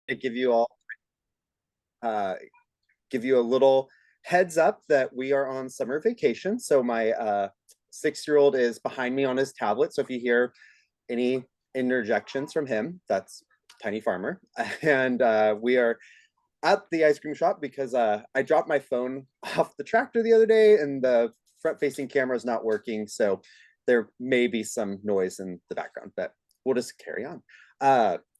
to uh, give you a little heads up that we are on summer vacation. So my 6-year-old is behind me on his tablet. So if you hear any interjections from him, that's Tiny Farmer. And we are at the ice cream shop because I dropped my phone off the tractor the other day and the front facing camera is not working. So there may be some noise in the background, but we'll just carry on.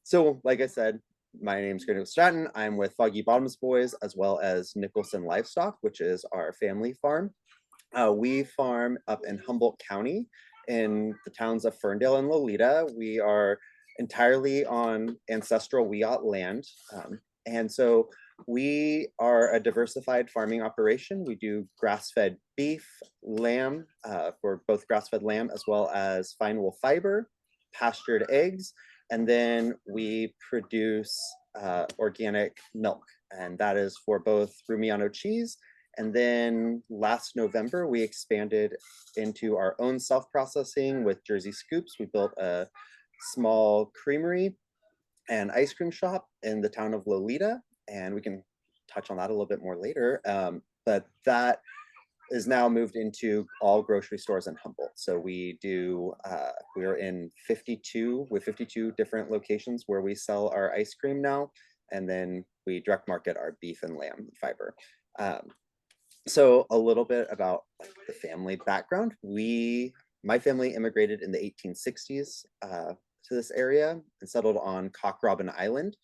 So like I said, my name is Greg Stratton. I'm with Foggy Bottoms Boys as well as Nicholson Livestock, which is our family farm. We farm up in Humboldt County in the towns of Ferndale and Lolita. We are entirely on ancestral Wiyot land. And so we are a diversified farming operation. We do grass-fed beef, lamb, for both grass-fed lamb as well as fine wool fiber, pastured eggs, and then we produce organic milk, and that is for both Rumiano cheese. And then last November, we expanded into our own self-processing with Jersey Scoops. We built a small creamery and ice cream shop in the town of Lolita, and we can touch on that a little bit more later. But that is now moved into all grocery stores in Humboldt. So we're in 52 different locations where we sell our ice cream now, and then we direct market our beef and lamb fiber. So a little bit about the family background. My family immigrated in the 1860s to this area and settled on Cock Robin Island.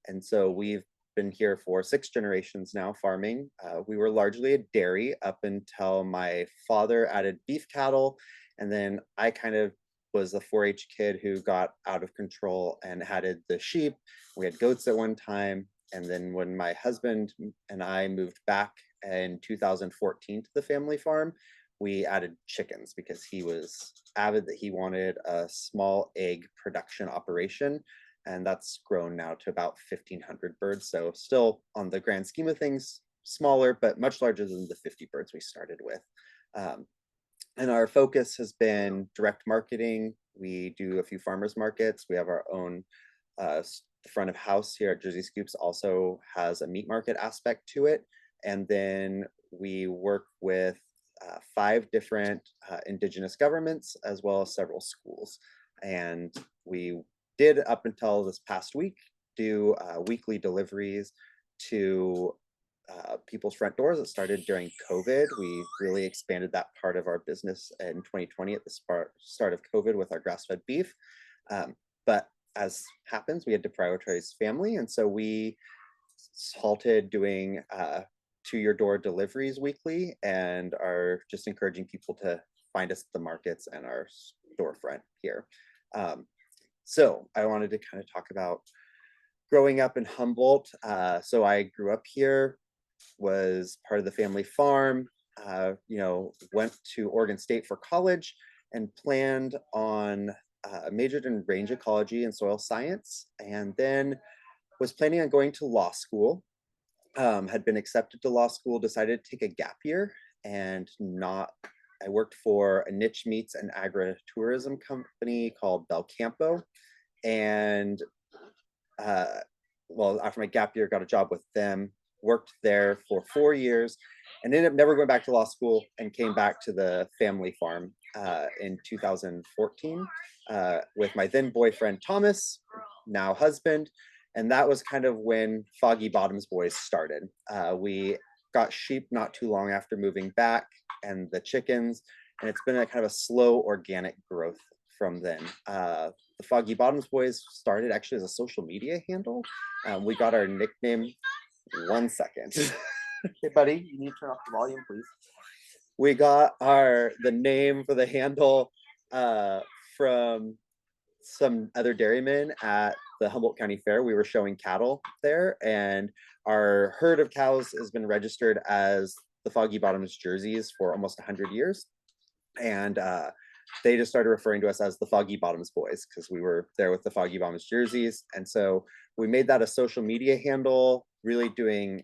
And so we've been here for 6 generations now farming. We were largely a dairy up until my father added beef cattle. And then I kind of was the 4-H kid who got out of control and added the sheep. We had goats at one time. And then when my husband and I moved back in 2014 to the family farm, we added chickens because he was avid that he wanted a small egg production operation. And that's grown now to about 1,500 birds. So still on the grand scheme of things, smaller, but much larger than the 50 birds we started with. And our focus has been direct marketing. We do a few farmers markets. We have our own front of house here at Jersey Scoops also has a meat market aspect to it. And then we work with 5 different indigenous governments as well as several schools. And we did, up until this past week, do weekly deliveries to people's front doors. It started during COVID. We really expanded that part of our business in 2020 at the start of COVID with our grass-fed beef. But as happens, we had to prioritize family. And so we halted doing to your door deliveries weekly and are just encouraging people to find us at the markets and our storefront here. So I wanted to kind of talk about growing up in Humboldt. So I grew up here, was part of the family farm, went to Oregon State for college and planned on majored in range ecology and soil science, and then was planning on going to law school. Had been accepted to law school, decided to take a gap year and I worked for a niche meats and agritourism company called Belcampo. And after my gap year, got a job with them, worked there for 4 years, and ended up never going back to law school and came back to the family farm in 2014 with my then boyfriend, Thomas, now husband. And that was kind of when Foggy Bottoms Boys started. We got sheep not too long after moving back and the chickens, and it's been a kind of a slow organic growth from then. The Foggy Bottoms Boys started actually as a social media handle. We got our nickname, 1 second. Hey buddy, you need to turn off the volume, please. We got the name for the handle from some other dairymen at the Humboldt County Fair. We were showing cattle there, and our herd of cows has been registered as the Foggy Bottoms jerseys for almost 100 years. And they just started referring to us as the Foggy Bottoms Boys because we were there with the Foggy Bottoms jerseys. And so we made that a social media handle, really doing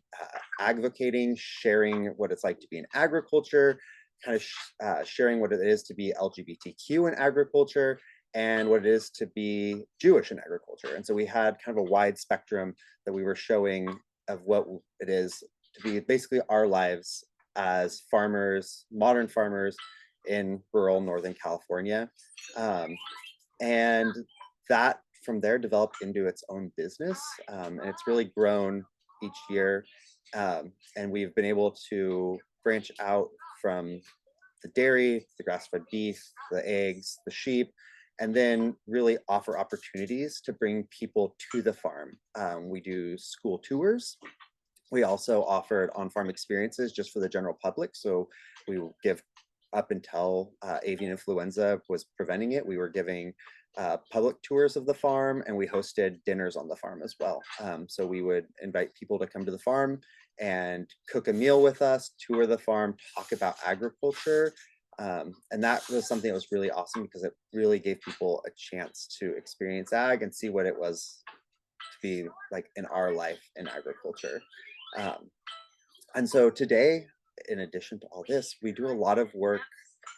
advocating, sharing what it's like to be in agriculture, kind of sharing what it is to be LGBTQ in agriculture, and what it is to be Jewish in agriculture. And so we had kind of a wide spectrum that we were showing of what it is to be basically our lives as farmers, modern farmers in rural Northern California. Um, and that from there developed into its own business. And it's really grown each year. And we've been able to branch out from the dairy, the grass-fed beef, the eggs, the sheep, and then really offer opportunities to bring people to the farm. We do school tours. We also offered on-farm experiences just for the general public. So we will give, up until avian influenza was preventing it, we were giving public tours of the farm, and we hosted dinners on the farm as well. So we would invite people to come to the farm and cook a meal with us, tour the farm, talk about agriculture. And that was something that was really awesome because it really gave people a chance to experience ag and see what it was to be like in our life in agriculture. Um, and so today, in addition to all this, we do a lot of work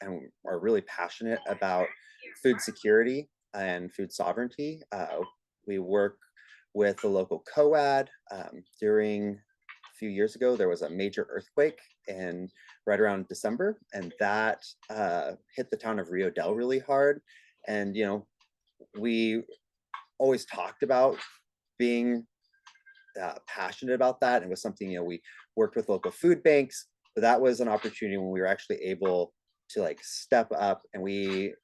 and are really passionate about food security and food sovereignty. We work with the local COAD. During a few years ago, there was a major earthquake in right around December, and that hit the town of Rio Del really hard. And we always talked about being passionate about that, and it was something we worked with local food banks, but that was an opportunity when we were actually able to like step up, and we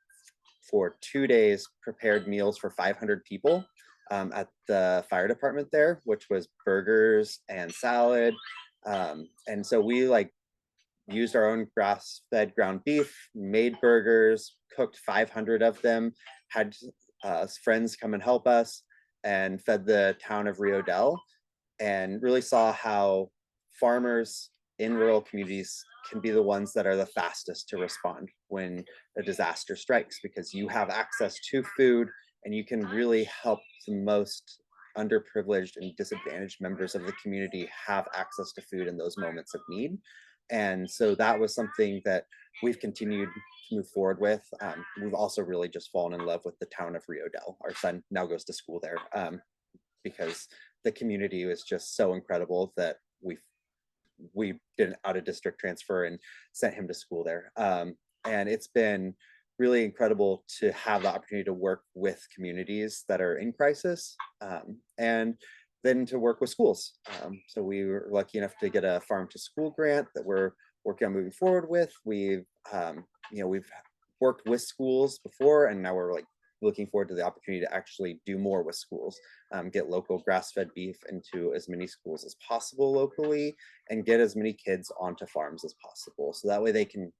for 2 days prepared meals for 500 people at the fire department there, which was burgers and salad. And so we like used our own grass-fed ground beef, made burgers, cooked 500 of them, had friends come and help us, and fed the town of Rio Del, and really saw how farmers in rural communities can be the ones that are the fastest to respond when a disaster strikes, because you have access to food and you can really help the most underprivileged and disadvantaged members of the community have access to food in those moments of need. And so that was something that we've continued to move forward with. We've also really just fallen in love with the town of Rio Del. Our son now goes to school there because the community was just so incredible that we did an out of district transfer and sent him to school there. And it's been really incredible to have the opportunity to work with communities that are in crisis, and then to work with schools. So we were lucky enough to get a farm to school grant that we're working on moving forward with. We've worked with schools before, and now we're like looking forward to the opportunity to actually do more with schools, get local grass-fed beef into as many schools as possible locally, and get as many kids onto farms as possible. So that way they can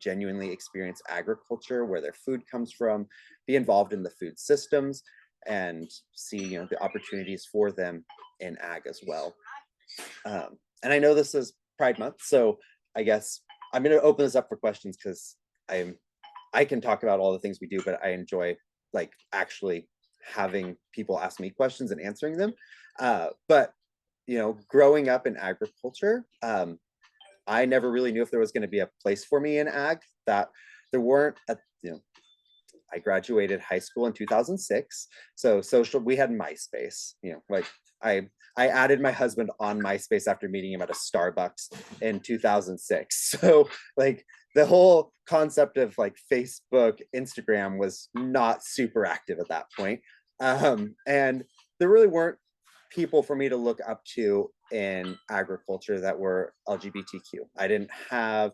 genuinely experience agriculture, where their food comes from, be involved in the food systems, and see the opportunities for them in ag as well. And I know this is Pride Month, so I guess I'm going to open this up for questions, because I can talk about all the things we do, but I enjoy like actually having people ask me questions and answering them. But growing up in agriculture, I never really knew if there was going to be a place for me in ag. That there weren't. I graduated high school in 2006, so we had MySpace. Like I added my husband on MySpace after meeting him at a Starbucks in 2006. So like the whole concept of like Facebook, Instagram was not super active at that point. And there really weren't people for me to look up to in agriculture that were LGBTQ. I didn't have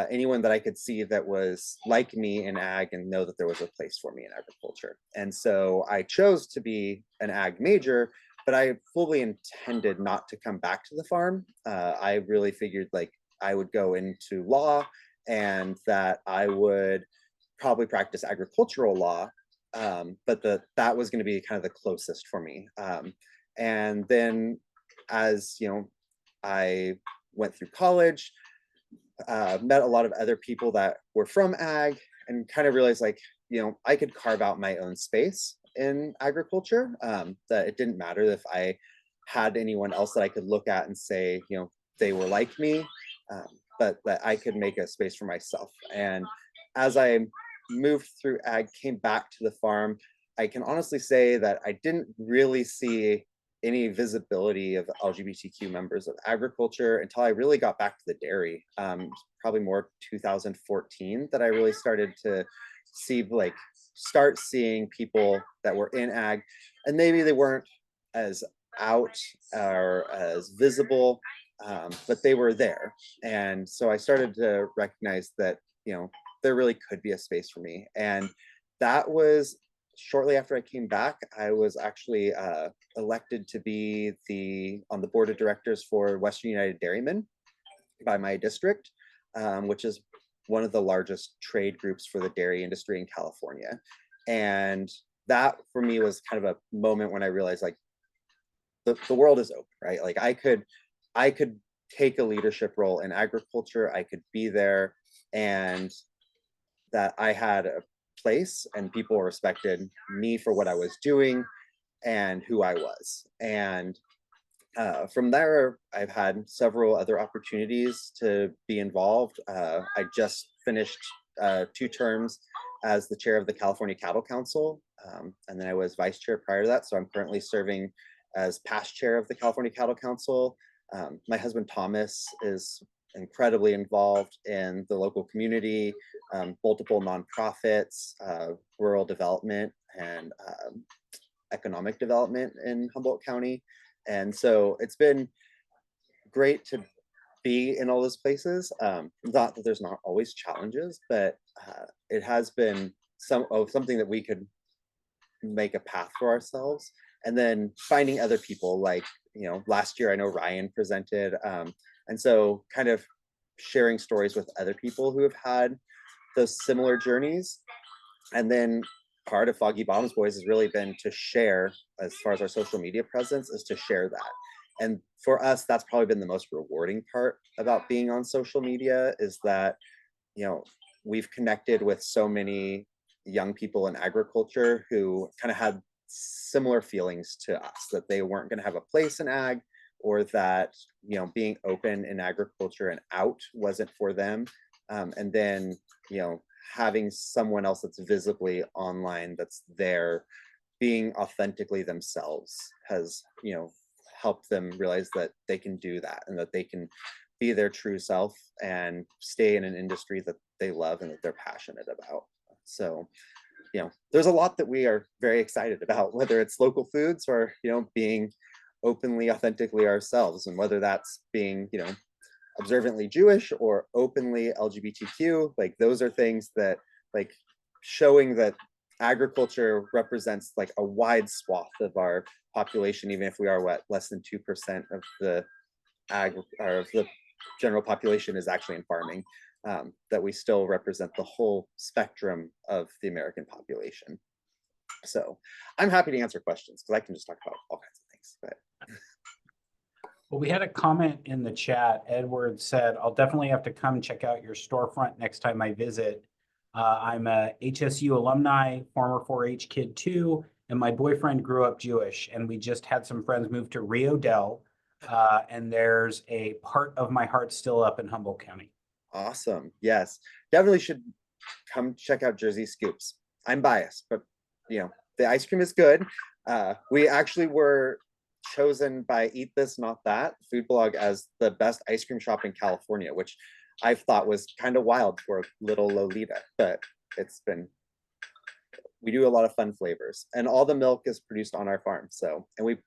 anyone that I could see that was like me in ag and know that there was a place for me in agriculture. And so I chose to be an ag major, but I fully intended not to come back to the farm. I really figured like I would go into law, and that I would probably practice agricultural law, but that was going to be kind of the closest for me. And then as I went through college, met a lot of other people that were from ag, and kind of realized like, I could carve out my own space in agriculture, that it didn't matter if I had anyone else that I could look at and say, they were like me, but that I could make a space for myself. And as I moved through ag, came back to the farm, I can honestly say that I didn't really see any visibility of LGBTQ members of agriculture until I really got back to the dairy. Probably more 2014 that I really started to see, like, start seeing people that were in ag, and maybe they weren't as out or as visible, but they were there. And so I started to recognize that, there really could be a space for me. And that was shortly after I came back. I was actually elected to be on the board of directors for Western United Dairymen by my district, which is one of the largest trade groups for the dairy industry in California. And that for me was kind of a moment when I realized, like, the world is open, right? Like, I could take a leadership role in agriculture. I could be there, and that I had a place and people respected me for what I was doing and who I was. And from there, I've had several other opportunities to be involved. I just finished 2 terms as the chair of the California Cattle Council, and then I was vice chair prior to that. So I'm currently serving as past chair of the California Cattle Council. My husband Thomas is incredibly involved in the local community, multiple nonprofits, rural development, and economic development in Humboldt County. And so it's been great to be in all those places. Not that there's not always challenges, but it has been something that we could make a path for ourselves. And then finding other people, like, last year I know Ryan presented. And so kind of sharing stories with other people who have had those similar journeys. And then part of Foggy Bombs Boys has really been to share, as far as our social media presence, is to share that. And for us, that's probably been the most rewarding part about being on social media, is that, we've connected with so many young people in agriculture who kind of had similar feelings to us, that they weren't going to have a place in ag, or that, being open in agriculture and out wasn't for them. And then, having someone else that's visibly online, that's there being authentically themselves, has, helped them realize that they can do that, and that they can be their true self and stay in an industry that they love and that they're passionate about. So, there's a lot that we are very excited about, whether it's local foods or, being openly, authentically ourselves, and whether that's being, observantly Jewish or openly LGBTQ. Like, those are things that, like, showing that agriculture represents, like, a wide swath of our population, even if we are less than 2% of the general population is actually in farming, that we still represent the whole spectrum of the American population. So I'm happy to answer questions, because I can just talk about all kinds of things. But well, we had a comment in the chat. Edward said, I'll definitely have to come check out your storefront next time I visit. I'm a HSU alumni, former 4-H kid too, and my boyfriend grew up Jewish, and we just had some friends move to Rio Del, and there's a part of my heart still up in Humboldt County. Awesome. Yes, definitely should come check out Jersey Scoops. I'm biased, but the ice cream is good. We actually were chosen by Eat This Not That food blog as the best ice cream shop in California, which I thought was kind of wild for little Lolita, but we do a lot of fun flavors, and all the milk is produced on our farm. So, and we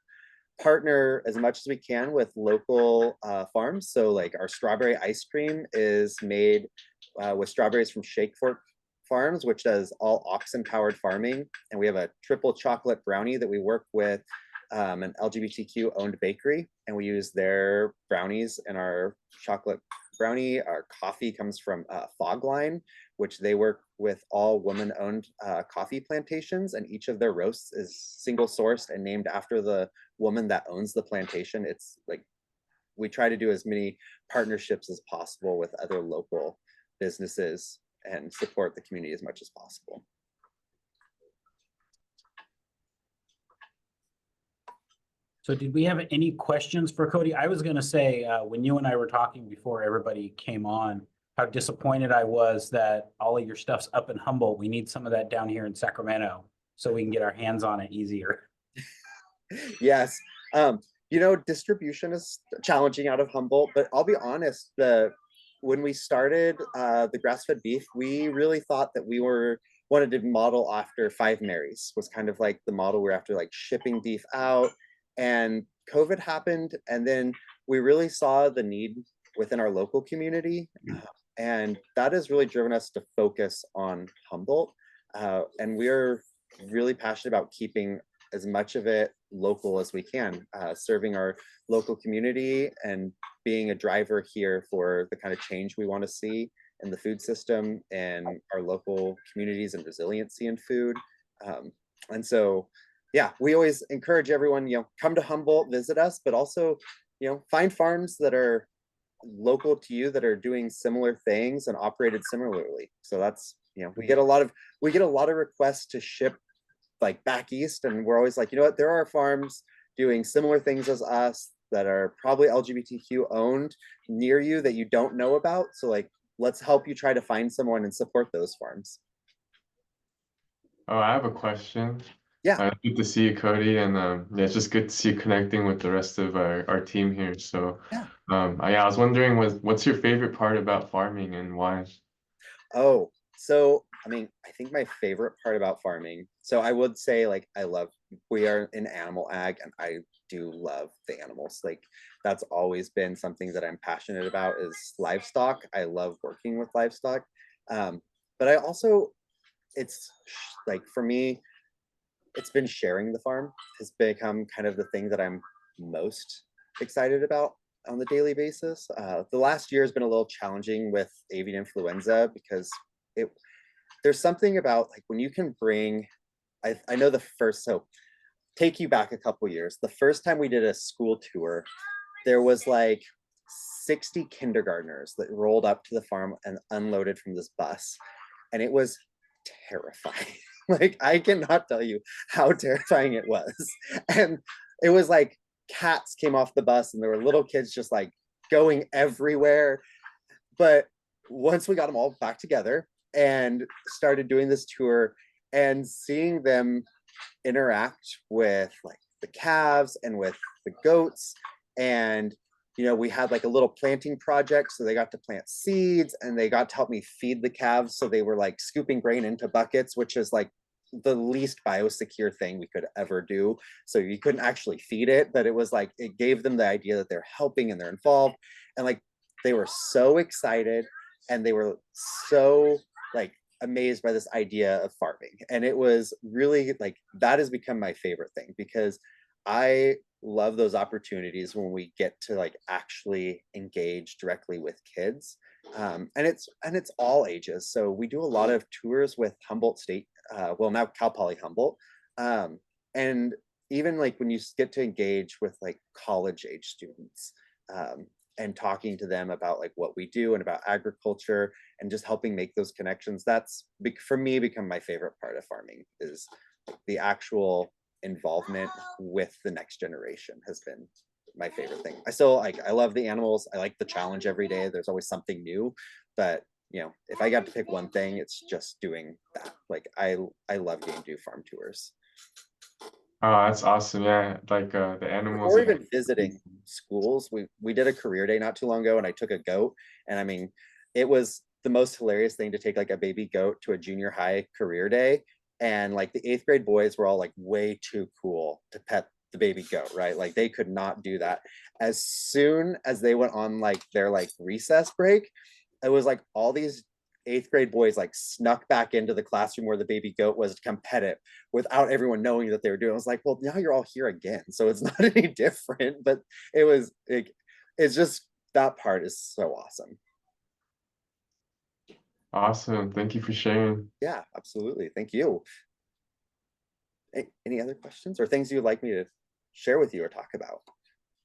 partner as much as we can with local farms. So, like, our strawberry ice cream is made with strawberries from Shake Fork Farms, which does all oxen powered farming. And we have a triple chocolate brownie that we work with an LGBTQ owned bakery, and we use their brownies in our chocolate brownie. Our coffee comes from Foggy, which they work with all woman owned coffee plantations, and each of their roasts is single sourced and named after the woman that owns the plantation. It's like, we try to do as many partnerships as possible with other local businesses and support the community as much as possible. So did we have any questions for Cody? I was going to say, when you and I were talking before everybody came on, how disappointed I was that all of your stuff's up in Humboldt. We need some of that down here in Sacramento so we can get our hands on it easier. Yes. Distribution is challenging out of Humboldt, but I'll be honest, the when we started the grass-fed beef, we really thought that we were wanted to model after Five Marys was kind of like the model we're after, like shipping beef out. And COVID happened, and then we really saw the need within our local community. And that has really driven us to focus on Humboldt. And we're really passionate about keeping as much of it local as we can, serving our local community and being a driver here for the kind of change we want to see in the food system and our local communities and resiliency in food. And so, yeah, we always encourage everyone, come to Humboldt, visit us, but also, find farms that are local to you that are doing similar things and operated similarly. So that's, we get a lot of requests to ship like back east, and we're always like, what, there are farms doing similar things as us that are probably LGBTQ owned near you that you don't know about. So like, let's help you try to find someone and support those farms. Oh, I have a question. Yeah. Good to see you, Cody, and yeah, it's just good to see you connecting with the rest of our team here. So, Yeah. I was wondering, what's your favorite part about farming and why? Oh, so I think my favorite part about farming, so I would say like we are in animal ag and I do love the animals. Like that's always been something that I'm passionate about is livestock. I love working with livestock. But I also, it's like for me, it's been sharing the farm has become kind of the thing that I'm most excited about on the daily basis. The last year has been a little challenging with avian influenza because there's something about like when you can bring, I know so take you back a couple years. The first time we did a school tour, there was like 60 kindergartners that rolled up to the farm and unloaded from this bus. And it was terrifying. Like I cannot tell you how terrifying it was. And it was like cats came off the bus and there were little kids just like going everywhere. But once we got them all back together and started doing this tour and seeing them interact with like the calves and with the goats, and we had like a little planting project, so they got to plant seeds and they got to help me feed the calves, so they were like scooping grain into buckets, which is like the least biosecure thing we could ever do. So you couldn't actually feed it, but it was like it gave them the idea that they're helping and they're involved, and like they were so excited and they were so like amazed by this idea of farming. And it was really like that has become my favorite thing because I love those opportunities when we get to like actually engage directly with kids. And it's all ages. So we do a lot of tours with Humboldt State, well now Cal Poly Humboldt. And even like when you get to engage with like college age students, and talking to them about like what we do and about agriculture and just helping make those connections, that's for me become my favorite part of farming is the actual involvement with the next generation has been my favorite thing. I still like, I love the animals. I like the challenge every day. There's always something new, but if I got to pick one thing, it's just doing that. Like I love getting to do farm tours. Oh, that's awesome. Yeah, like the animals. Or even visiting schools. We did a career day not too long ago and I took a goat, and it was the most hilarious thing to take like a baby goat to a junior high career day, and like the 8th grade boys were all like way too cool to pet the baby goat, right? Like they could not do that. As soon as they went on like their like recess break, it was like all these 8th grade boys like snuck back into the classroom where the baby goat was to come pet it without everyone knowing that they were doing. I was like, well, now you're all here again, so it's not any different. But it's just that part is so awesome. Awesome. Thank you for sharing. Yeah, absolutely. Thank you. Any other questions or things you'd like me to share with you or talk about?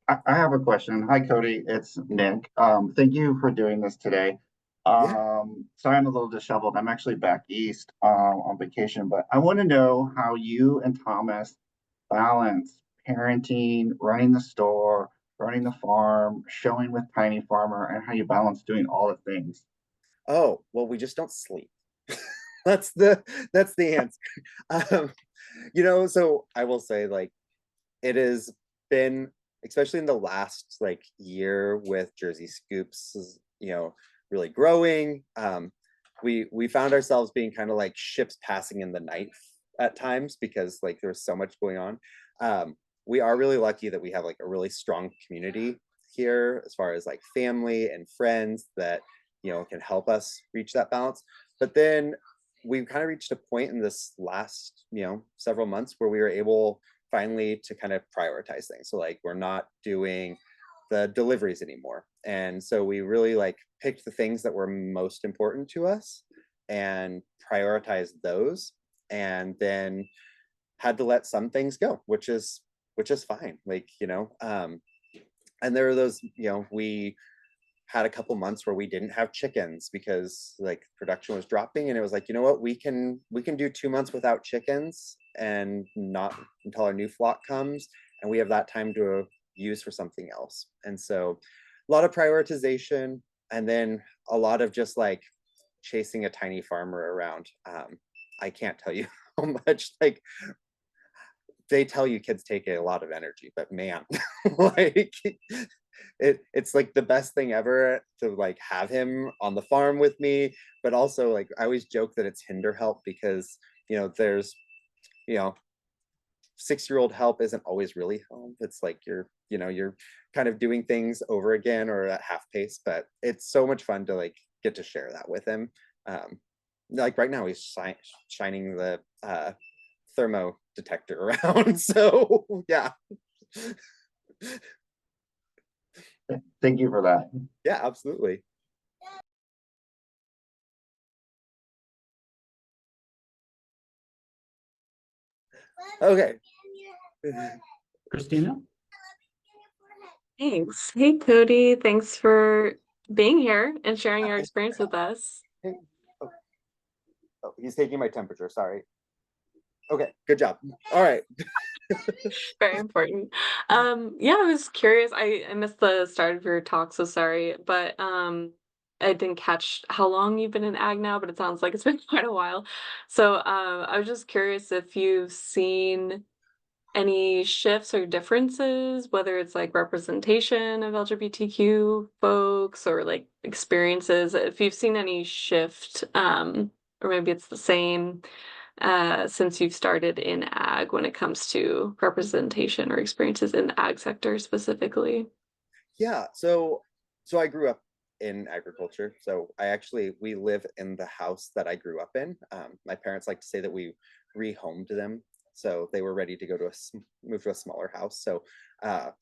I have a question. Hi, Cody. It's Nick. Thank you for doing this today. Yeah. Sorry, I'm a little disheveled. I'm actually back east on vacation, but I want to know how you and Thomas balance parenting, running the store, running the farm, showing with Tiny Farmer, and how you balance doing all the things. Oh, well, we just don't sleep. That's the answer. Um, so I will say, like, it has been, especially in the last like year with Jersey Scoops, really growing. We found ourselves being kind of like ships passing in the night at times because like there's so much going on. We are really lucky that we have like a really strong community here as far as like family and friends that can help us reach that balance. But then we've kind of reached a point in this last several months where we were able finally to kind of prioritize things. So like we're not doing the deliveries anymore. And so we really like picked the things that were most important to us and prioritized those, and then had to let some things go, which is fine. Like, and there are those, we had a couple months where we didn't have chickens because like production was dropping, and it was like, you know what, we can do 2 months without chickens and not until our new flock comes, and we have that time to use for something else. And so a lot of prioritization, and then a lot of just like chasing a tiny farmer around. I can't tell you how much like they tell you kids take a lot of energy, but man, like it's like the best thing ever to like have him on the farm with me. But also like I always joke that it's hinder help because there's you know 6-year-old help isn't always really help. It's like you're kind of doing things over again or at half pace, but it's so much fun to like get to share that with him. Like right now he's shining the thermo detector around. So yeah. Thank you for that. Yeah, absolutely. Okay. Christina? Thanks. Hey, Cody. Thanks for being here and sharing your experience with us. Oh, he's taking my temperature. Sorry. Okay, good job. All right. Very important. Yeah, I was curious. I missed the start of your talk, so sorry. But I didn't catch how long you've been in ag now, but it sounds like it's been quite a while. So I was just curious if you've seen any shifts or differences, whether it's like representation of LGBTQ folks or like experiences, if you've seen any shift, or maybe it's the same since you've started in ag when it comes to representation or experiences in the ag sector specifically. Yeah, so I grew up in agriculture. So we live in the house that I grew up in. My parents like to say that we rehomed them, so they were ready to go to move to a smaller house. So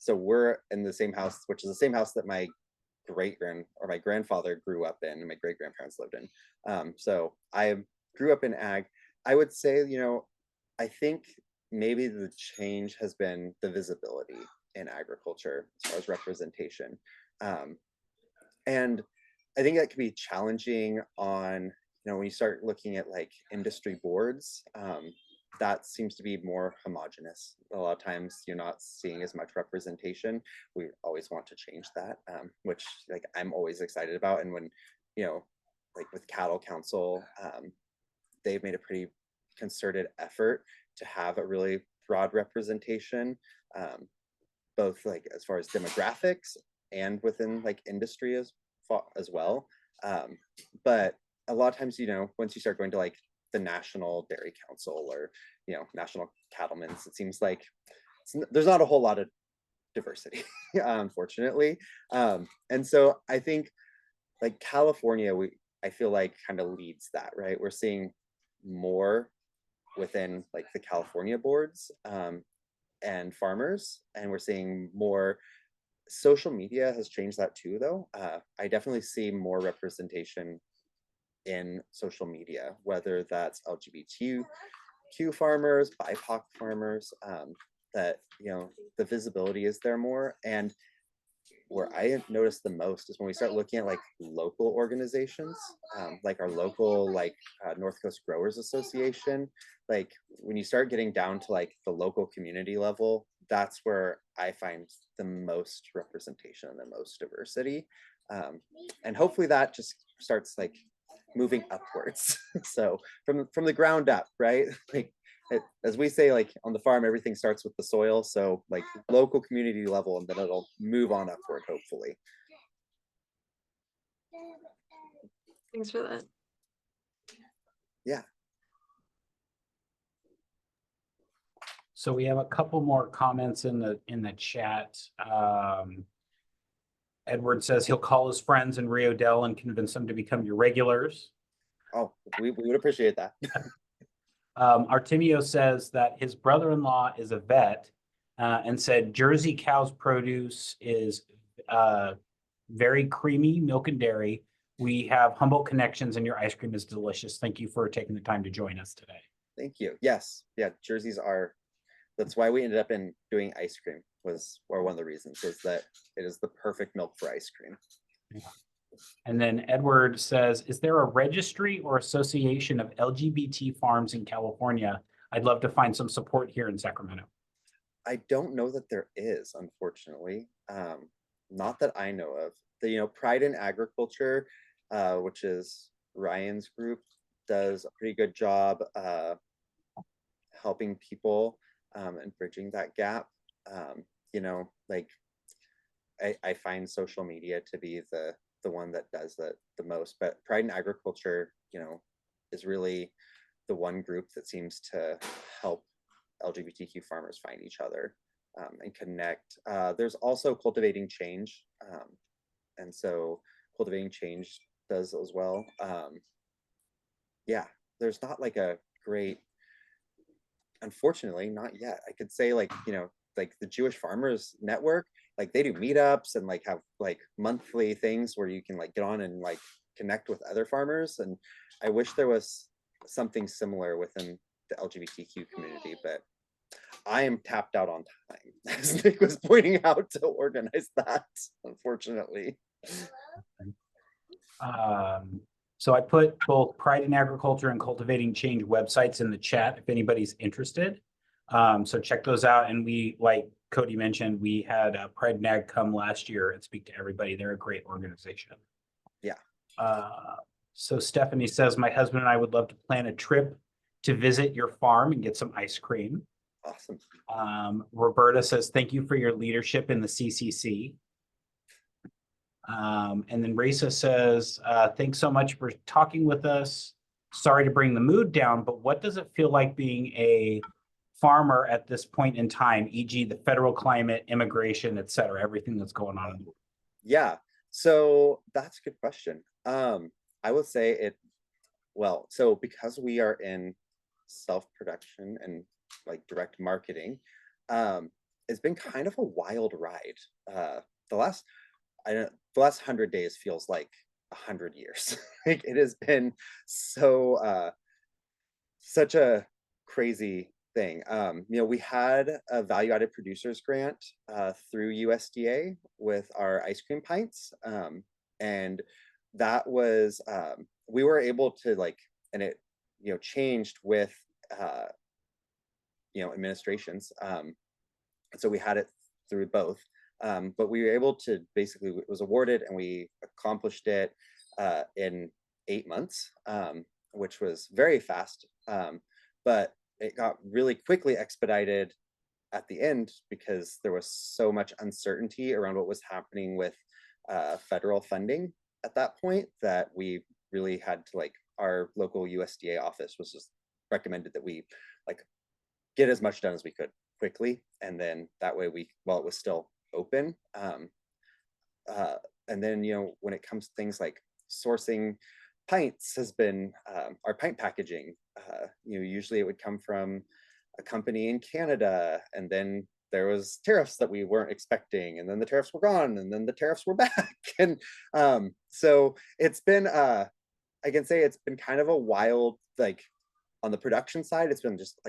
we're in the same house, which is the same house that my my grandfather grew up in, and my great grandparents lived in. So I grew up in ag. I would say, I think maybe the change has been the visibility in agriculture as far as representation. And I think that can be challenging on, when you start looking at like industry boards, that seems to be more homogenous. A lot of times you're not seeing as much representation. We always want to change that, which like I'm always excited about. And when, like with Cattle Council, they've made a pretty concerted effort to have a really broad representation, both like as far as demographics and within like industry as well. But a lot of times, once you start going to like the National Dairy Council or National Cattlemen's, it seems like there's not a whole lot of diversity, unfortunately. And so I think like California, I feel like kind of leads that, right? We're seeing more within like the California boards and farmers, and we're seeing more. Social media has changed that too, though. I definitely see more representation in social media, whether that's LGBTQ farmers, BIPOC farmers, that the visibility is there more. And where I noticed the most is when we start looking at like local organizations, like our local North Coast Growers Association. Like when you start getting down to like the local community level, that's where I find the most representation and the most diversity. And hopefully that just starts like moving upwards. So from the ground up, right? Like as we say, like on the farm, everything starts with the soil. So like local community level, and then it'll move on upward, hopefully. Thanks for that. Yeah. So we have a couple more comments in the chat. Edward says he'll call his friends in Rio Dell and convince them to become your regulars. Oh, we would appreciate that. Artemio says that his brother-in-law is a vet and said Jersey cow's produce is very creamy, milk and dairy. We have Humboldt connections and your ice cream is delicious. Thank you for taking the time to join us today. Thank you. Yes. Yeah. Jerseys are, that's why we ended up in doing ice cream or one of the reasons was that it is the perfect milk for ice cream. Yeah. And then Edward says, is there a registry or association of LGBT farms in California? I'd love to find some support here in Sacramento. I don't know that there is, unfortunately. Not that I know of. The, Pride in Agriculture, which is Ryan's group, does a pretty good job helping people and bridging that gap. Like I find social media to be the one that does that the most, but Pride in Agriculture, is really the one group that seems to help LGBTQ farmers find each other and connect. There's also Cultivating Change, and so Cultivating Change does as well. Yeah, there's not like a great, unfortunately, not yet. I could say like the Jewish Farmers Network, like they do meetups and like have like monthly things where you can like get on and like connect with other farmers. And I wish there was something similar within the LGBTQ community, but I am tapped out on time, as Nick was pointing out, to organize that, unfortunately. So I put both Pride in Agriculture and Cultivating Change websites in the chat if anybody's interested. So check those out. And we, like Cody mentioned, we had Pride and Ag come last year and speak to everybody. They're a great organization. Yeah. So Stephanie says, my husband and I would love to plan a trip to visit your farm and get some ice cream. Awesome. Roberta says, thank you for your leadership in the CCC. And then Raisa says, thanks so much for talking with us. Sorry to bring the mood down, but what does it feel like being a farmer at this point in time, e.g. the federal climate, immigration, et cetera, everything that's going on in the world? Yeah, so that's a good question. I would say so because we are in self-production and like direct marketing, it's been kind of a wild ride. The last 100 days feels like 100 years. Like it has been such a crazy thing. We had a value-added producers grant through USDA with our ice cream pints, and that was we were able to and it changed with administrations. So we had it through both. But we were able to basically, it was awarded and we accomplished it in 8 months, which was very fast. But it got really quickly expedited at the end because there was so much uncertainty around what was happening with federal funding at that point that we really had to our local USDA office was just recommended that we get as much done as we could quickly. And then that way while it was still open. And then, when it comes to things like sourcing pints has been our pint packaging. Usually it would come from a company in Canada, and then there was tariffs that we weren't expecting, and then the tariffs were gone, and then the tariffs were back. And so it's been, I can say it's been kind of a wild, on the production side, it's been just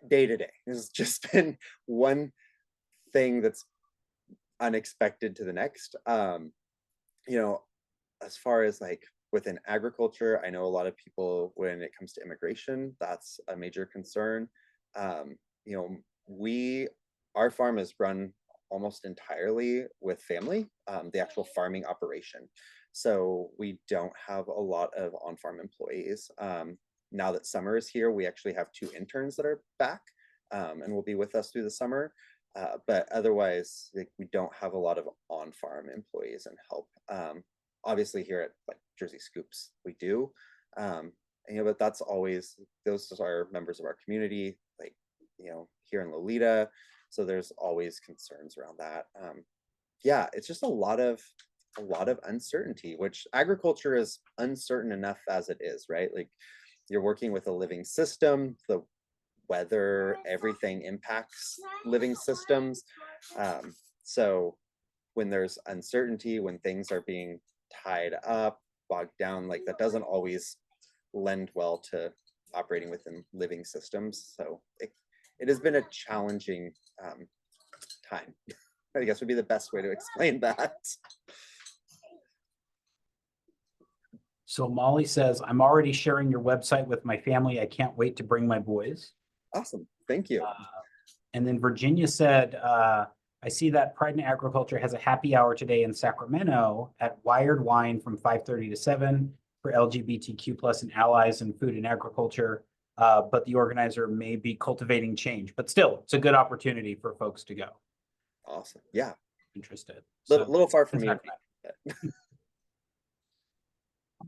day to day. It's just been one thing that's unexpected to the next. As far as within agriculture, I know a lot of people, when it comes to immigration, that's a major concern. Our farm is run almost entirely with family, the actual farming operation. So we don't have a lot of on-farm employees. Now that summer is here, we actually have 2 interns that are back and will be with us through the summer. But otherwise, like, we don't have a lot of on-farm employees and help. Obviously here at like Jersey Scoops, we do. But that's always, those are members of our community, like, here in Lolita. So there's always concerns around that. Yeah, it's just a lot of uncertainty, which agriculture is uncertain enough as it is, right? Like, you're working with a living system, the weather, everything impacts living systems. So when there's uncertainty, when things are being tied up, bogged down, like, that doesn't always lend well to operating within living systems. So it has been a challenging time, I guess would be the best way to explain that. So Molly says, I'm already sharing your website with my family. I can't wait to bring my boys. Awesome, thank you. And then Virginia said, I see that Pride in Agriculture has a happy hour today in Sacramento at Wired Wine from 5:30 to 7 for LGBTQ plus and allies in food and agriculture. But the organizer may be cultivating change, but still, it's a good opportunity for folks to go. Awesome, yeah. Interested. Little far from me.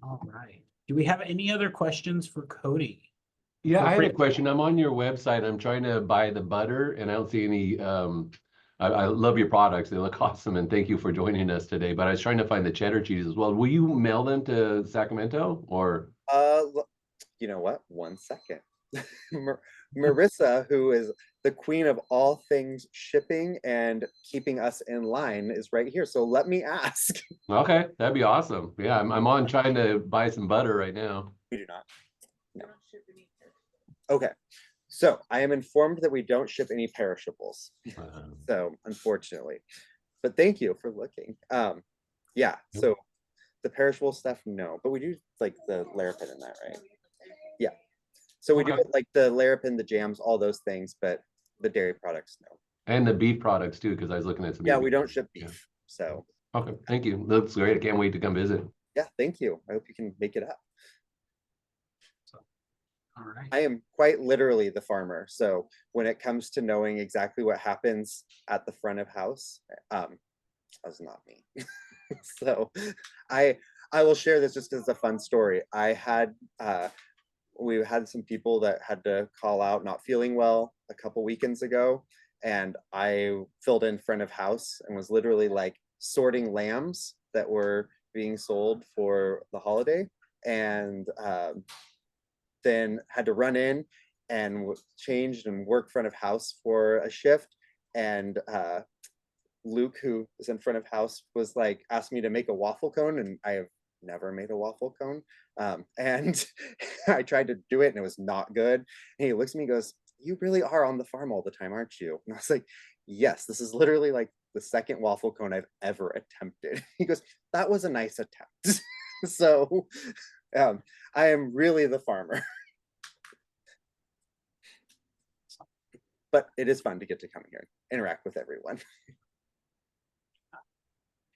All right. Do we have any other questions for Cody? Yeah, Feel I had free a to- question. I'm on your website. I'm trying to buy the butter and I don't see any, I love your products. They look awesome and thank you for joining us today. But I was trying to find the cheddar cheese as well. Will you mail them to Sacramento or? You know what? 1 second. Marissa, who is the queen of all things shipping and keeping us in line, is right here. So let me ask. Okay, that'd be awesome. Yeah, I'm on trying to buy some butter right now. We do not. No. Okay. So I am informed that we don't ship any perishables. So unfortunately, but thank you for looking. Yeah, so the perishable stuff, no, but we do like the Larapin in that, right? Yeah. So we do Okay. like the Larapin, the jams, all those things, but the dairy products, no. And the beef products too, because I was looking at some. Yeah, beef. we don't ship beef. Yeah. So Okay, thank you. Looks great. I can't wait to come visit. yeah, thank you. I hope you can make it up. All right. I am quite literally the farmer. So when it comes to knowing exactly what happens at the front of house, that's not me. So I will share this just as a fun story. We had some people that had to call out not feeling well a couple weekends ago, and I filled in front of house and was literally like sorting lambs that were being sold for the holiday, and then had to run in and changed and work front of house for a shift. And Luke, who is in front of house, was like, asked me to make a waffle cone, and I have never made a waffle cone. And I tried to do it and it was not good. And he looks at me and goes, you really are on the farm all the time, aren't you? And I was like, yes, this is literally like the second waffle cone I've ever attempted. He goes, that was a nice attempt. So I am really the farmer. But it is fun to get to come here and interact with everyone.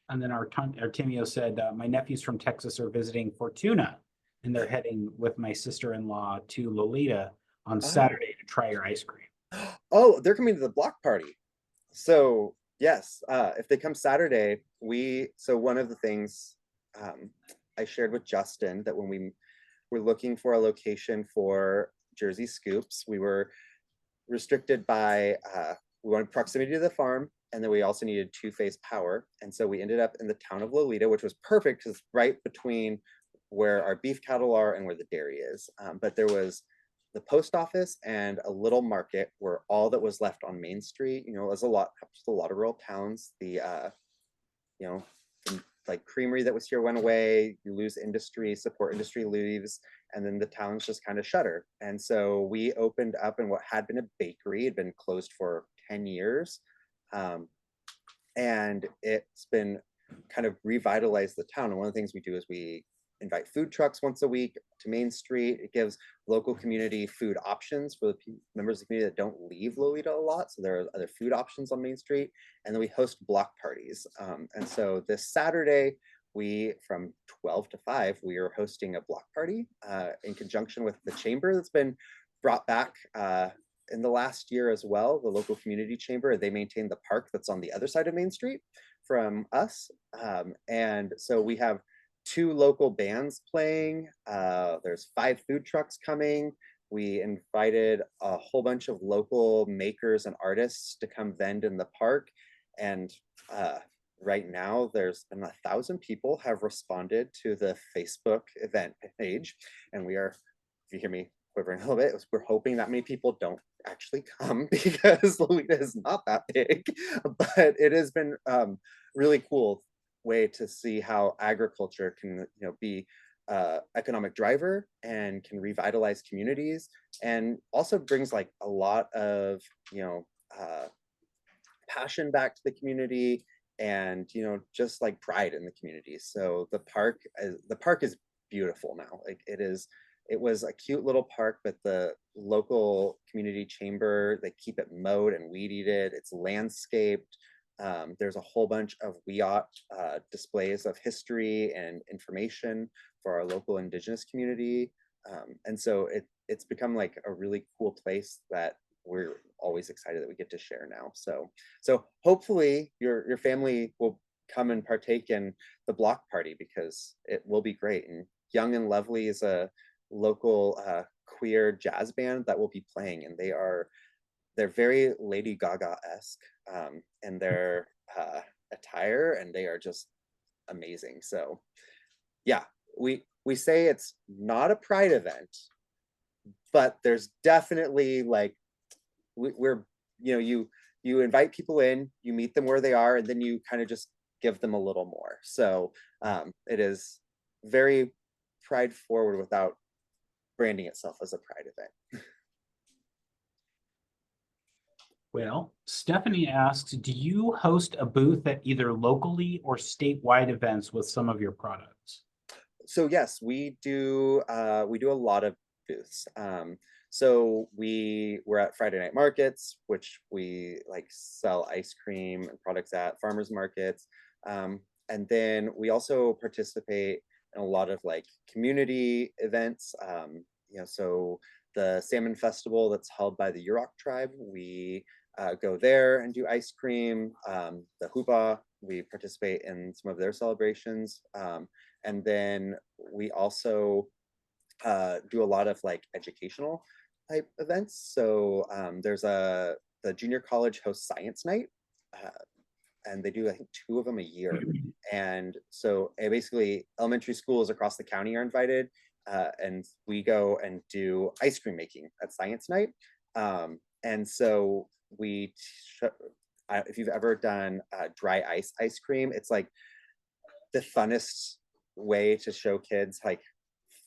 And then our Timio said, my nephews from Texas are visiting Fortuna and they're heading with my sister-in-law to Lolita on Saturday to try your ice cream. Oh, they're coming to the block party. So yes, if they come Saturday, so one of the things I shared with Justin, that when we were looking for a location for Jersey Scoops, we were restricted by, we wanted proximity to the farm, and then we also needed two-phase power. And so we ended up in the town of Lolita, which was perfect because it's right between where our beef cattle are and where the dairy is. But there was the post office and a little market were all that was left on Main Street. You know, there's a lot of rural towns. The like creamery that was here went away. You lose industry, support industry leaves, and then the towns just kind of shutter. And so we opened up in what had been a bakery. It had been closed for 10 years. And it's been kind of revitalized the town. And one of the things we do is we invite food trucks once a week to Main Street. It gives local community food options for the members of the community that don't leave Lolita a lot. So there are other food options on Main Street. And then we host block parties. And so this Saturday, from 12 to 5, we are hosting a block party in conjunction with the chamber that's been brought back in the last year as well, the local community chamber. They maintain the park that's on the other side of Main Street from us. And so we have 2 local bands playing. There's 5 food trucks coming. We invited a whole bunch of local makers and artists to come vend in the park. And right now, there's been 1,000 people have responded to the Facebook event page. And we are, if you hear me quivering a little bit, we're hoping that many people don't actually come because Lolita is not that big. But it has been really cool way to see how agriculture can be economic driver and can revitalize communities, and also brings like a lot of passion back to the community, and just like pride in the community. So the park is beautiful now. Like it was a cute little park, but the local community chamber, they keep it mowed and weed eated. It's landscaped. There's a whole bunch of WIOT displays of history and information for our local Indigenous community. And so it's become like a really cool place that we're always excited that we get to share now. So hopefully your family will come and partake in the block party, because it will be great. And Young and Lovely is a local queer jazz band that will be playing, and they're very Lady Gaga-esque in their attire, and they are just amazing. So yeah, we say it's not a pride event, but there's definitely like we're you invite people in, you meet them where they are, and then you kind of just give them a little more. So it is very pride forward without branding itself as a pride event. Well, Stephanie asks, do you host a booth at either locally or statewide events with some of your products? So yes, we do a lot of booths. So we're at Friday night markets, which we like sell ice cream and products at farmers markets. And then we also participate in a lot of like community events. So the Salmon Festival that's held by the Yurok tribe, we go there and do ice cream. The Hupa, we participate in some of their celebrations. And then we also do a lot of like educational type events. So there's the junior college hosts science night, and they do I think 2 of them a year. And so basically elementary schools across the county are invited, and we go and do ice cream making at science night. And so if you've ever done dry ice cream, it's like the funnest way to show kids like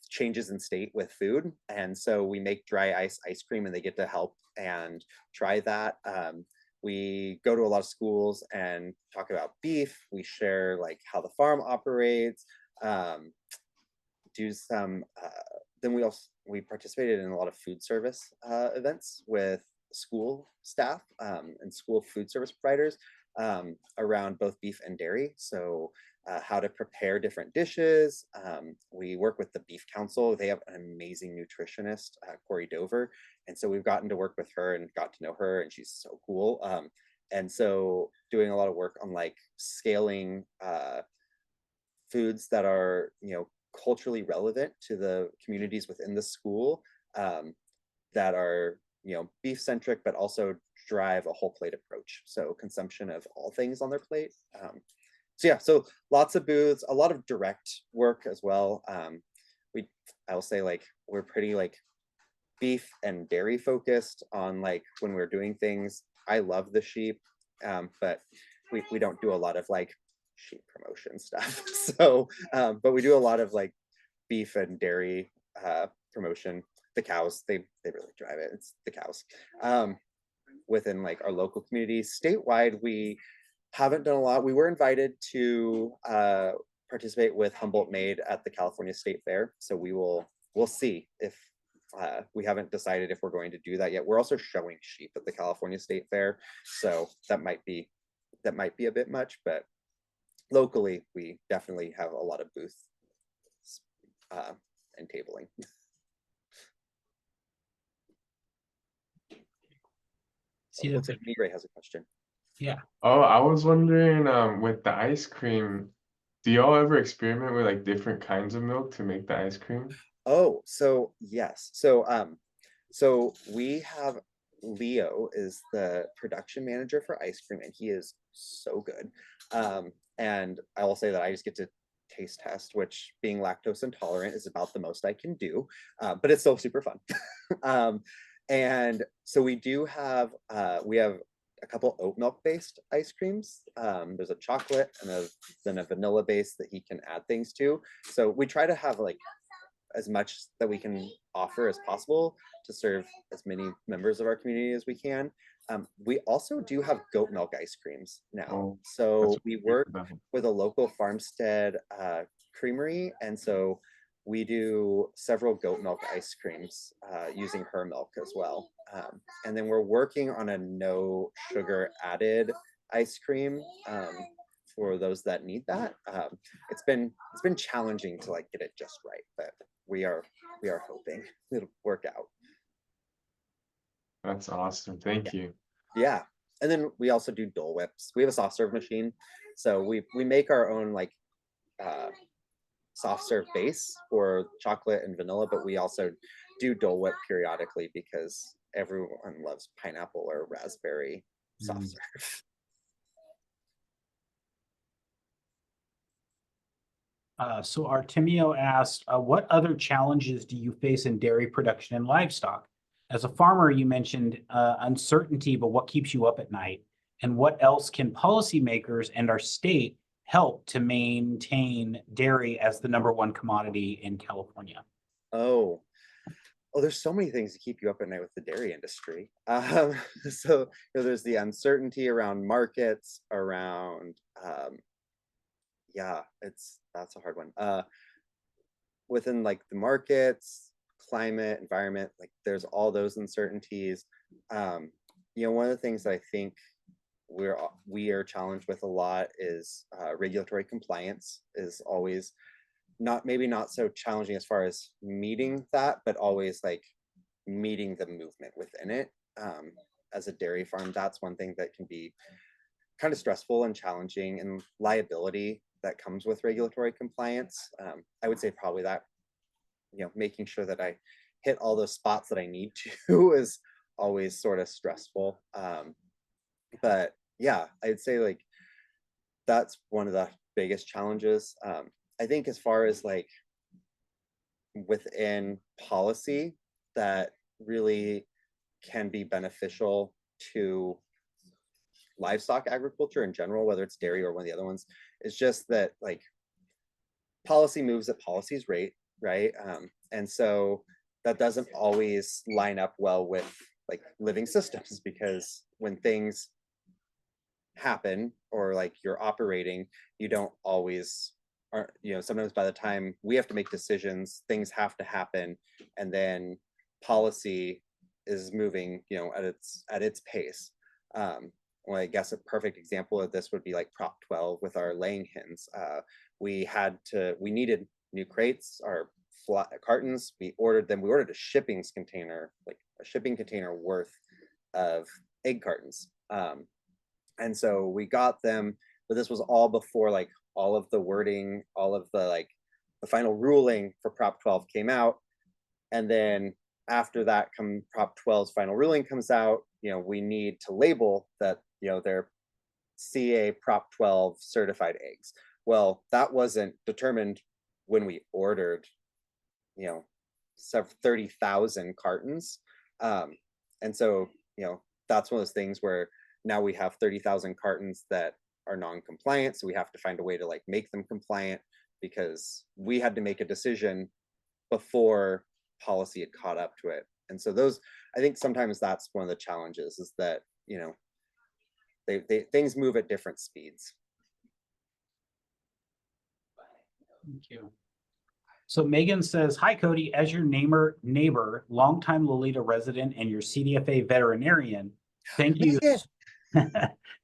changes in state with food. And so we make dry ice cream, and they get to help and try that. We go to a lot of schools and talk about beef. We share like how the farm operates, do some, then we participated in a lot of food service events with school staff and school food service providers around both beef and dairy. So how to prepare different dishes. We work with the Beef Council. They have an amazing nutritionist, Corey Dover. And so we've gotten to work with her and got to know her, and she's so cool. And so doing a lot of work on like scaling foods that are, culturally relevant to the communities within the school, that are, beef centric, but also drive a whole plate approach. So consumption of all things on their plate. So yeah, so lots of booths, a lot of direct work as well. I'll say like we're pretty like beef and dairy focused on like when we're doing things. I love the sheep, but we don't do a lot of like sheep promotion stuff. So, but we do a lot of like beef and dairy promotion. The cows, they really drive it. It's the cows. Within like our local communities, statewide, we haven't done a lot. We were invited to participate with Humboldt Made at the California State Fair. So we'll see if we haven't decided if we're going to do that yet. We're also showing sheep at the California State Fair, so that might be a bit much, but locally we definitely have a lot of booths and tabling. See, Looks like Migray has a question. yeah. Oh, I was wondering, with the ice cream, do y'all ever experiment with like different kinds of milk to make the ice cream? Oh, so yes. So we have Leo is the production manager for ice cream, and he is so good. And I will say that I just get to taste test, which being lactose intolerant is about the most I can do, but it's still super fun. And so we do have we have a couple oat milk based ice creams. There's a chocolate and then a vanilla base that he can add things to. So we try to have like as much that we can offer as possible to serve as many members of our community as we can. We also do have goat milk ice creams now. Oh, So that's we what work about. with a local farmstead creamery, and so we do several goat milk ice creams using her milk as well. And then we're working on a no sugar added ice cream for those that need that. It's been challenging to like get it just right, but we are hoping it'll work out. That's awesome. Thank you. Yeah. And then we also do Dole Whips. We have a soft serve machine, so we make our own like soft serve base for chocolate and vanilla, but we also do Dole Whip periodically because everyone loves pineapple or raspberry soft serve. So Artemio asked, what other challenges do you face in dairy production and livestock? As a farmer, you mentioned uncertainty, but what keeps you up at night? And what else can policymakers and our state help to maintain dairy as the #1 commodity in California? Oh, there's so many things to keep you up at night with the dairy industry. So there's the uncertainty around markets, around yeah, that's a hard one. Within like the markets, climate, environment, like there's all those uncertainties. One of the things that I think we are challenged with a lot is regulatory compliance is always maybe not so challenging as far as meeting that, but always like meeting the movement within it. As a dairy farm, that's one thing that can be kind of stressful and challenging, and liability that comes with regulatory compliance. I would say probably that, making sure that I hit all those spots that I need to is always sort of stressful. But yeah, I'd say like that's one of the biggest challenges. I think as far as like within policy that really can be beneficial to livestock agriculture in general, whether it's dairy or one of the other ones, is just that like policy moves at policy's rate, right? And so that doesn't always line up well with like living systems, because when things happen or like you're operating, you don't always sometimes by the time we have to make decisions, things have to happen, and then policy is moving at its pace. Well, I guess a perfect example of this would be like Prop 12 with our laying hens. We needed new crates, our cartons. We ordered them. We ordered a shipping container worth of egg cartons. And so we got them, but this was all before like all of the wording, all of the like the final ruling for Prop 12 came out. And then after that, Prop 12's final ruling comes out, we need to label that, they're CA Prop 12 certified eggs. Well, that wasn't determined when we ordered, 30,000 cartons. And so, that's one of those things where now we have 30,000 cartons that are non-compliant. So we have to find a way to like make them compliant, because we had to make a decision before policy had caught up to it. And so I think sometimes that's one of the challenges, is that, things move at different speeds. Thank you. So Megan says, hi, Cody, as your neighbor, longtime Lolita resident and your CDFA veterinarian, thank you.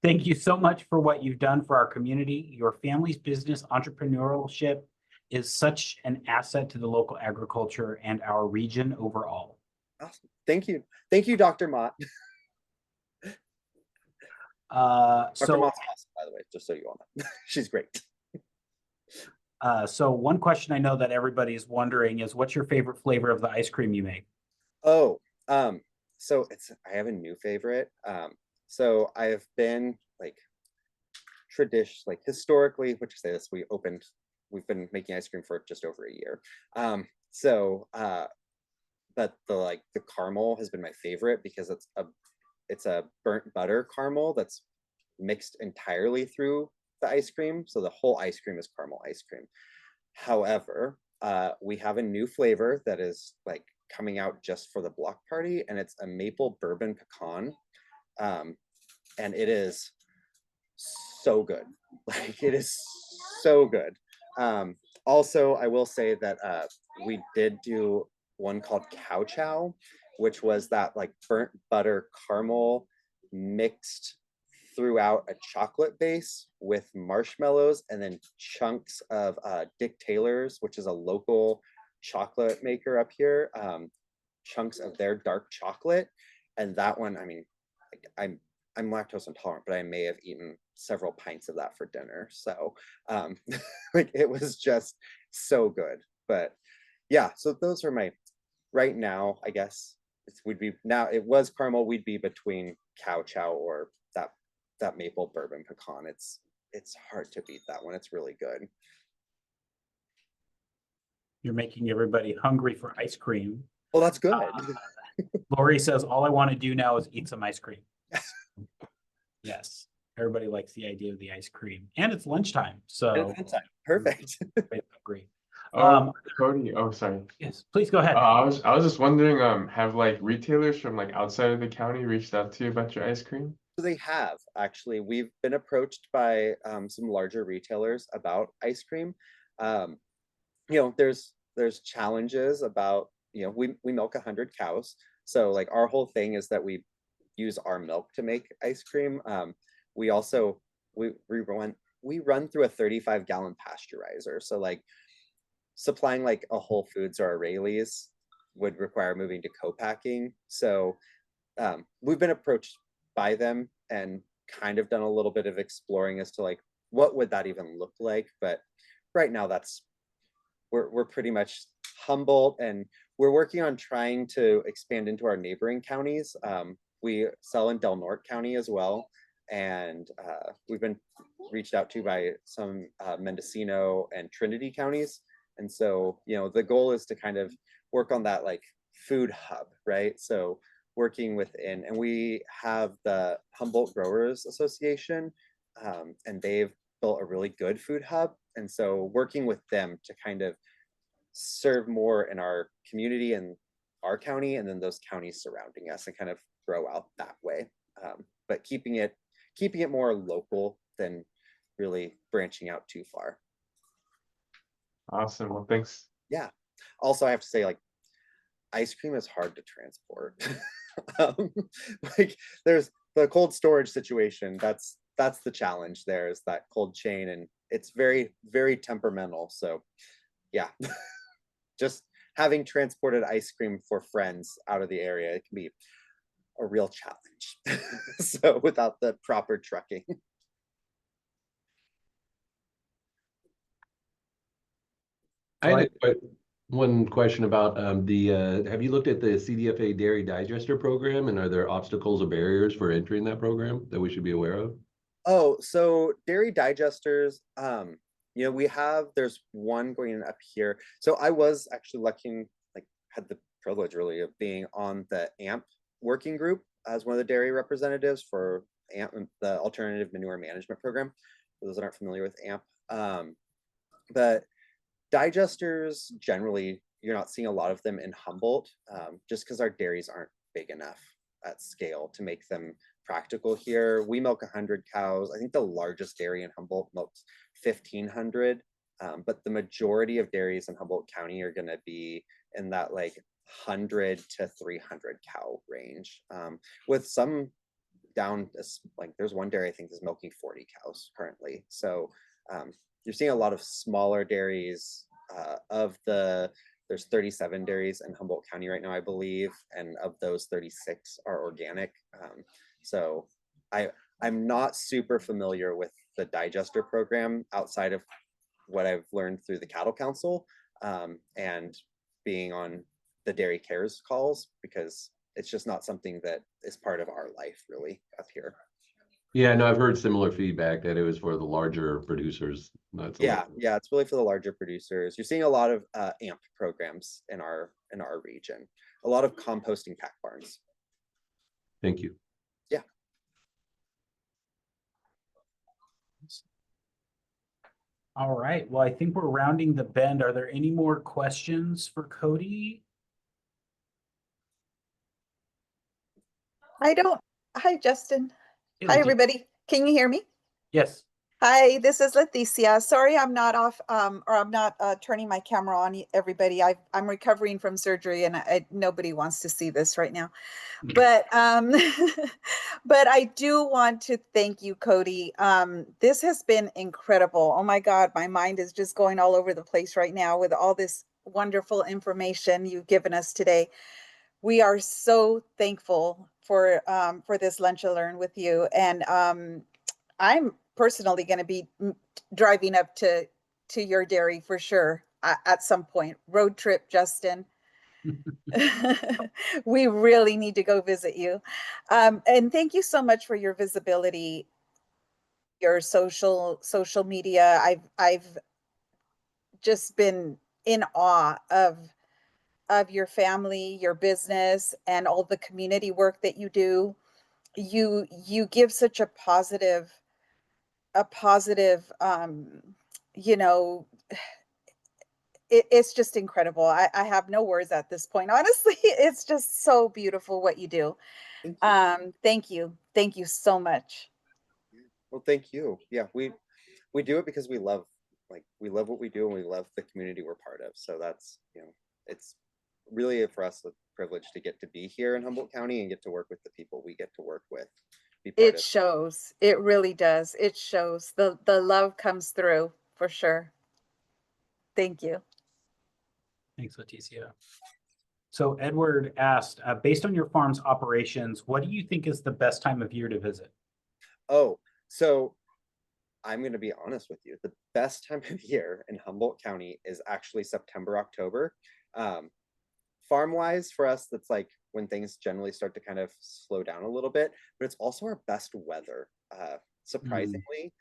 Thank you so much for what you've done for our community. Your family's business entrepreneurship is such an asset to the local agriculture and our region overall. Awesome. Thank you. Thank you, Dr. Mott. Dr. So Mott's awesome, by the way, just so you all know. She's great. So one question I know that everybody is wondering is, what's your favorite flavor of the ice cream you make? Oh, so I have a new favorite. So I have been like historically, which say this, we've been making ice cream for just over a year. But the caramel has been my favorite because it's a burnt butter caramel that's mixed entirely through the ice cream. So the whole ice cream is caramel ice cream. However, we have a new flavor that is like coming out just for the block party, and it's a maple bourbon pecan. And it is so good. Like, it is so good. Also, I will say that we did do one called Cow Chow, which was that like burnt butter caramel mixed throughout a chocolate base with marshmallows and then chunks of Dick Taylor's, which is a local chocolate maker up here, chunks of their dark chocolate. And that one, I mean, like, I'm lactose intolerant, but I may have eaten several pints of that for dinner. So like, it was just so good. But yeah, so those are my, right now, I guess it was caramel, we'd be between Cow Chow or that maple bourbon pecan. It's hard to beat that one. It's really good. You're making everybody hungry for ice cream. Well, that's good. Lori says, all I want to do now is eat some ice cream. Yes, everybody likes the idea of the ice cream, and it's lunchtime, so Perfect. Hungry. Cody, oh, sorry. Yes, please go ahead. I was just wondering, have like retailers from like outside of the county reached out to you about your ice cream? So they have, actually. We've been approached by some larger retailers about ice cream. There's challenges about, we milk 100 cows. So like, our whole thing is that we use our milk to make ice cream. We also, we run through a 35-gallon pasteurizer. So like, supplying like a Whole Foods or a Rayleigh's would require moving to co-packing. So we've been approached by them and kind of done a little bit of exploring as to like, what would that even look like? But right now, we're pretty much Humboldt, and we're working on trying to expand into our neighboring counties. We sell in Del Norte County as well, and we've been reached out to by some Mendocino and Trinity counties. And so, the goal is to kind of work on that like food hub, right? So working within, and we have the Humboldt Growers Association, and they've built a really good food hub. And so working with them to kind of serve more in our community and our county, and then those counties surrounding us, and kind of grow out that way. But keeping it more local than really branching out too far. Awesome. Well, thanks. Yeah. Also, I have to say, like, ice cream is hard to transport. Like, there's the cold storage situation. That's the challenge. There is that cold chain, and it's very, very temperamental. So yeah, just having transported ice cream for friends out of the area, it can be a real challenge. So without the proper trucking. I had one question about have you looked at the CDFA Dairy Digester program, and are there obstacles or barriers for entering that program that we should be aware of? Oh, so dairy digesters, there's one going up here. So I was actually had the privilege really of being on the AMP working group as one of the dairy representatives for AMP, the Alternative Manure Management Program, for those that aren't familiar with AMP. But digesters, generally, you're not seeing a lot of them in Humboldt, just because our dairies aren't big enough at scale to make them practical here. We milk 100 cows. I think the largest dairy in Humboldt milks 1,500. But the majority of dairies in Humboldt County are going to be in that like 100 to 300 cow range, with some down like there's one dairy I think is milking 40 cows currently. So you're seeing a lot of smaller dairies. There's 37 dairies in Humboldt County right now, I believe, and of those 36 are organic. So I'm not super familiar with the digester program outside of what I've learned through the Cattle Council, and being on the dairy cares calls, because it's just not something that is part of our life really up here. Yeah, no, I've heard similar feedback that it was for the larger producers. Not so much. Yeah, it's really for the larger producers. You're seeing a lot of AMP programs in our region, a lot of composting pack barns. Thank you. Yeah. All right. Well, I think we're rounding the bend. Are there any more questions for Cody? Hi, Justin. Hey, Hi, Leticia. everybody. Can you hear me? Yes. Hi, this is Leticia. Sorry, I'm not off, or I'm not turning my camera on, everybody. I'm recovering from surgery, and nobody wants to see this right now. But but I do want to thank you, Cody. This has been incredible. Oh my God, my mind is just going all over the place right now with all this wonderful information you've given us today. We are so thankful for this lunch and learn with you, and I'm personally going to be driving up to your dairy for sure at some point. Road trip, Justin. We really need to go visit you, and thank you so much for your visibility, your social media. I've just been in awe of your family, your business, and all the community work that you do. You give such a positive, you know, it's just incredible. I have no words at this point. Honestly, it's just so beautiful what you do. Thank you. Thank you so much. Well, thank you. Yeah, we do it because we love what we do, and we love the community we're part of. So that's, it's really for us a privilege to get to be here in Humboldt County and get to work with the people we get to work with. It shows. It really does. It shows. The love comes through for sure. Thank you. Thanks, Leticia. So Edward asked, based on your farm's operations, what do you think is the best time of year to visit? Oh, so I'm going to be honest with you. The best time of year in Humboldt County is actually September, October. Farm wise for us, that's like when things generally start to kind of slow down a little bit, but it's also our best weather. Surprisingly,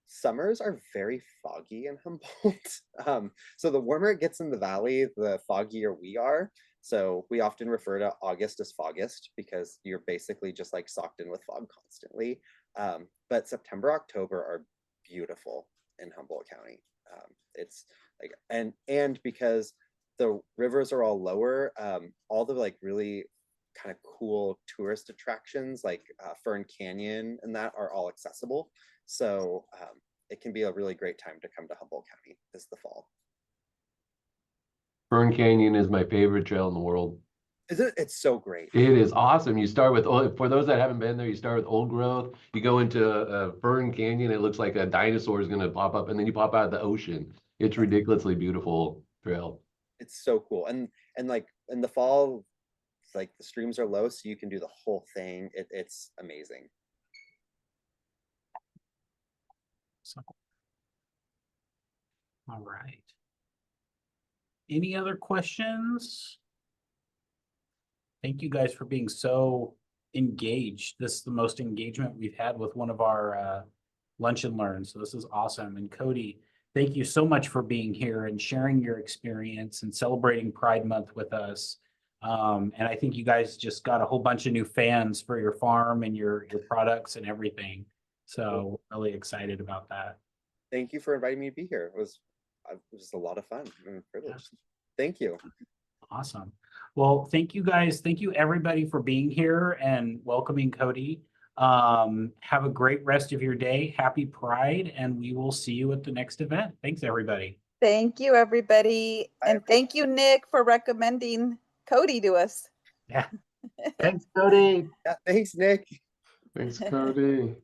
summers are very foggy in Humboldt. So the warmer it gets in the valley, the foggier we are. So we often refer to August as Foggist, because you're basically just like socked in with fog constantly. But September, October are beautiful in Humboldt County. It's like, and because the rivers are all lower, all the like really kind of cool tourist attractions like Fern Canyon and that are all accessible. So it can be a really great time to come to Humboldt County this the fall. Fern Canyon is my favorite trail in the world. Is it? It's so great. It is awesome. You start with, for those that haven't been there, you start with old growth. You go into Fern Canyon. It looks like a dinosaur is going to pop up, and then you pop out of the ocean. It's ridiculously beautiful trail. It's so cool. And like in the fall, like the streams are low, so you can do the whole thing. It's amazing. So, all right. Any other questions? Thank you guys for being so engaged. This is the most engagement we've had with one of our lunch and learn. So this is awesome. And Cody, thank you so much for being here and sharing your experience and celebrating Pride Month with us. And I think you guys just got a whole bunch of new fans for your farm and your products and everything. So really excited about that. Thank you for inviting me to be here. It was a lot of fun and a privilege. Thank you. Awesome. Well, thank you guys. Thank you everybody for being here and welcoming Cody. Have a great rest of your day. Happy Pride, and we will see you at the next event. Thanks, everybody. Thank you, everybody. And thank you, Nick, for recommending Cody to us. Yeah. Thanks, Cody. Yeah, thanks, Nick. Thanks, Cody.